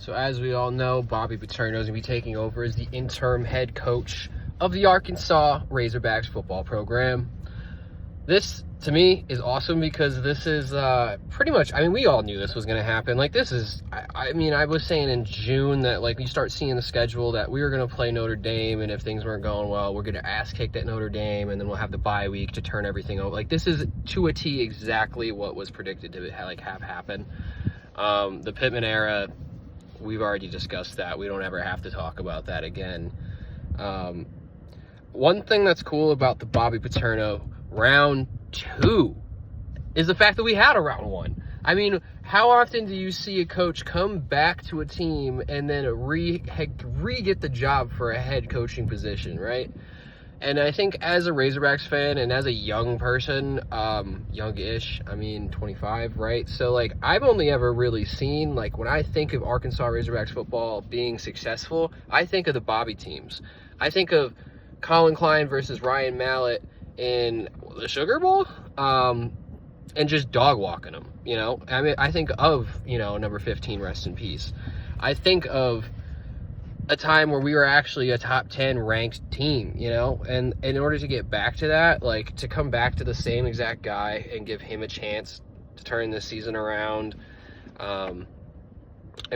So as we all know, Bobby Petrino is going to be taking over as the interim head coach of the Arkansas Razorbacks football program. This, to me, is awesome because this is pretty much, I mean, we all knew this was going to happen. Like, this is, I mean, I was saying in June that, like, you start seeing the schedule that we were going to play Notre Dame, and if things weren't going well, we're going to ass kick at Notre Dame, and then we'll have the bye week to turn everything over. Like, this is, to a T, exactly what was predicted to, like, have happen. The Pittman era, we've already discussed that. We don't ever have to talk about that again. One thing that's cool about the Bobby Petrino round 2 is the fact that we had a round 1. I mean, how often do you see a coach come back to a team and then get the job for a head coaching position, right? And I think as a Razorbacks fan and as a young person, youngish, I mean 25, right? So like I've only ever really seen, like when I think of Arkansas Razorbacks football being successful, I think of the Bobby teams. I think of Colin Klein versus Ryan Mallett in the Sugar Bowl, and just dog walking them, you know? I mean, I think of, you know, number 15, rest in peace. I think of a time where we were actually a top 10 ranked team, you know? And in order to get back to that, like to come back to the same exact guy and give him a chance to turn this season around, and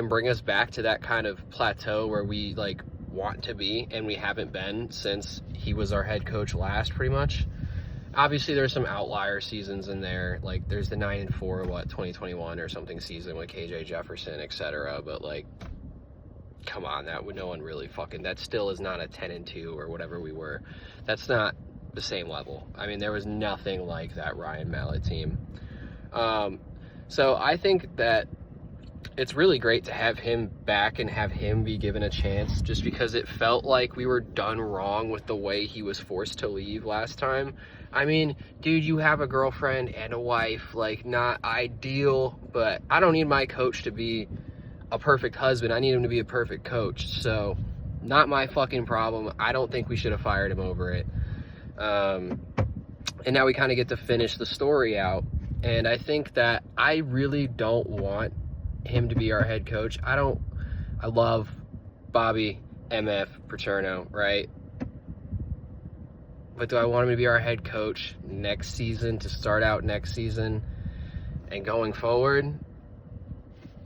bring us back to that kind of plateau where we like want to be, and we haven't been since he was our head coach last, pretty much. Obviously there's some outlier seasons in there, like there's the 9-4 2021 or something season with KJ Jefferson, etc. But like, come on, that would no one really fucking, that still is not a 10-2 or whatever we were. That's not the same level. I mean, there was nothing like that Ryan Mallett team. So I think that it's really great to have him back and have him be given a chance, just because it felt like we were done wrong with the way he was forced to leave last time. I mean, dude, you have a girlfriend and a wife, like not ideal, but I don't need my coach to be a perfect husband. I need him to be a perfect coach. So not my fucking problem. I don't think we should have fired him over it. And now we kind of get to finish the story out. And I think that I really don't want him to be our head coach. I love Bobby MF Petrino, right? But do I want him to be our head coach next season, to start out next season and going forward?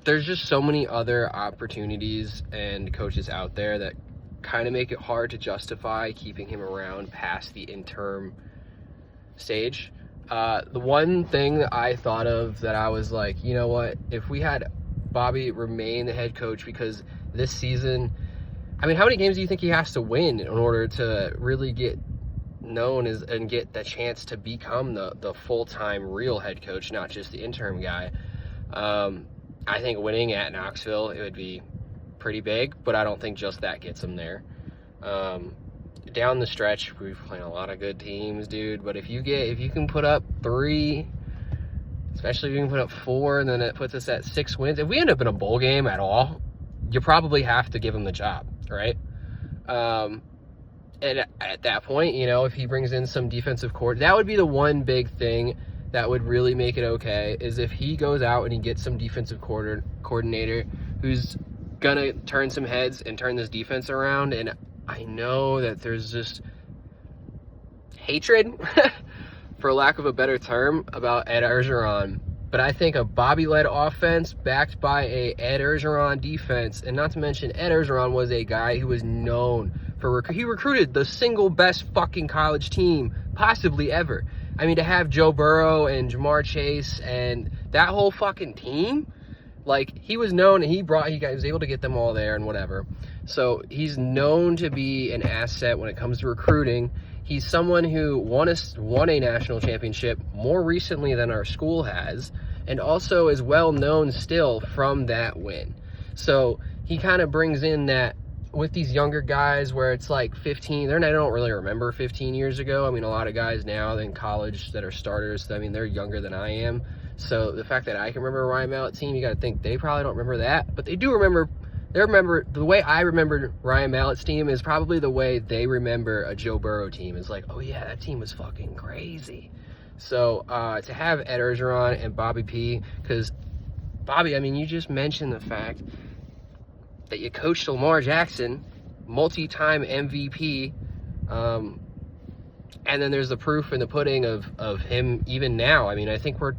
There's just so many other opportunities and coaches out there that kind of make it hard to justify keeping him around past the interim stage. The one thing that I thought of that I was like, you know what, if we had Bobby remain the head coach, because this season, I mean, how many games do you think he has to win in order to really get known as and get the chance to become the full-time real head coach, not just the interim guy? I think winning at Knoxville, it would be pretty big, but I don't think just that gets him there. Down the stretch, we've played a lot of good teams, dude, but if you can put up 3, especially if you can put up 4, and then it puts us at 6 wins. If we end up in a bowl game at all, you probably have to give him the job, right? And at that point, you know, if he brings in some defensive coordinator, that would be the one big thing that would really make it okay, is if he goes out and he gets some defensive coordinator who's gonna turn some heads and turn this defense around. And I know that there's just hatred for lack of a better term, about Ed Orgeron. But I think a Bobby-led offense backed by a Ed Orgeron defense, and not to mention Ed Orgeron was a guy who was known for, he recruited the single best fucking college team possibly ever. I mean, to have Joe Burrow and Jamar Chase and that whole fucking team, like, he was known, and he was able to get them all there and whatever. So he's known to be an asset when it comes to recruiting. He's someone who won a national championship more recently than our school has, and also is well known still from that win. So he kind of brings in that with these younger guys where it's like 15, they don't really remember 15 years ago. I mean, a lot of guys now in college that are starters, I mean, they're younger than I am. So the fact that I can remember a Ryan Mallett team, you got to think they probably don't remember that, but they do remember. They remember, the way I remembered Ryan Mallett's team is probably the way they remember a Joe Burrow team. It's like, oh yeah, that team was fucking crazy. So to have Ed Orgeron and Bobby P, because Bobby, I mean, you just mentioned the fact that you coached Lamar Jackson, multi-time MVP, and then there's the proof in the pudding of him even now. I mean, I think we're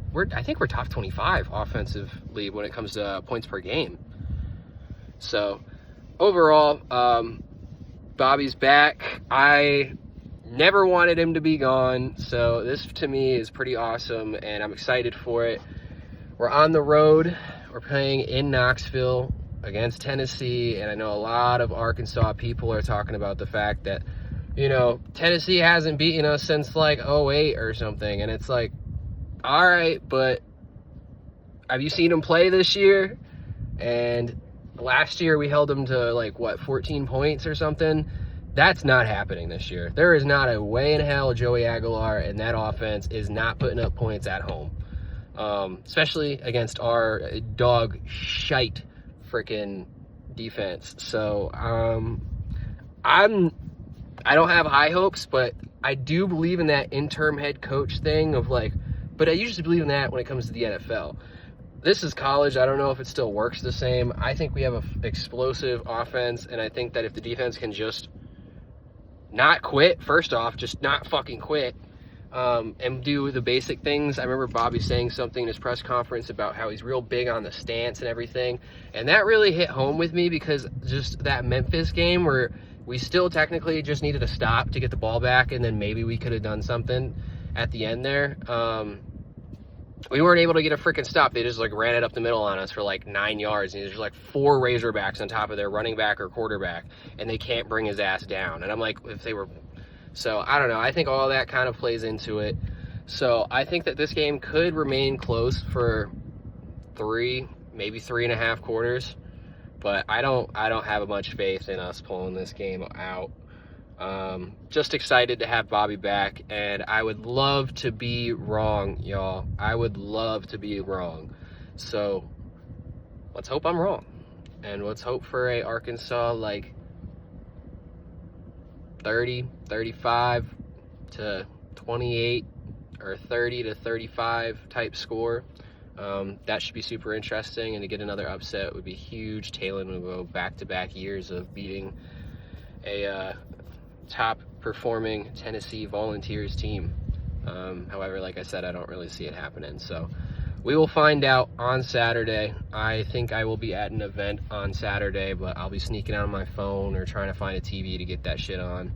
top 25 offensively when it comes to points per game. So overall, Bobby's back. I never wanted him to be gone, so this to me is pretty awesome, and I'm excited for it. We're on the road. We're playing in Knoxville against Tennessee, and I know a lot of Arkansas people are talking about the fact that, you know, Tennessee hasn't beaten us since like 08 or something, and it's like, all right, but have you seen them play this year? And last year we held them to like, what, 14 points or something? That's not happening this year. There is not a way in hell Joey Aguilar and that offense is not putting up points at home, especially against our dog shite freaking defense. So I don't have high hopes, but I do believe in that interim head coach thing of like, but I usually believe in that when it comes to the NFL. This is college. I don't know if it still works the same. I think we have an explosive offense, and I think that if the defense can just not quit, first off, just not fucking quit, and do the basic things. I remember Bobby saying something in his press conference about how he's real big on the stance and everything, and that really hit home with me because just that Memphis game where we still technically just needed a stop to get the ball back, and then maybe we could have done something at the end there. We weren't able to get a freaking stop. They just like ran it up the middle on us for like 9 yards, and there's like 4 Razorbacks on top of their running back or quarterback, and they can't bring his ass down. And I'm like, if they were, so I don't know. I think all that kind of plays into it. So I think that this game could remain close for 3, maybe 3.5 quarters, but I don't have much faith in us pulling this game out. Just excited to have Bobby back, and I would love to be wrong, y'all. I would love to be wrong. So let's hope I'm wrong, and let's hope for a Arkansas like 30, 35 to 28 or 30 to 35 type score. That should be super interesting, and to get another upset would be huge. Talon will go back-to-back years of beating a top performing Tennessee Volunteers team. However, like I said, I don't really see it happening. So we will find out on Saturday. I think I will be at an event on Saturday, but I'll be sneaking out on my phone or trying to find a TV to get that shit on.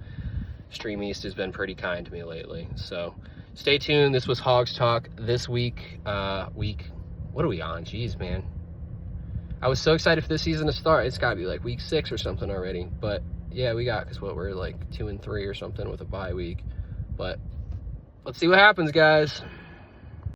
Stream East has been pretty kind to me lately. So stay tuned. This was Hawgs Talk this week. What are we on? Jeez, man. I was so excited for this season to start. It's got to be like week 6 or something already. But yeah, we got, because we're like 2 and 3 or something with a bye week. But let's see what happens, guys.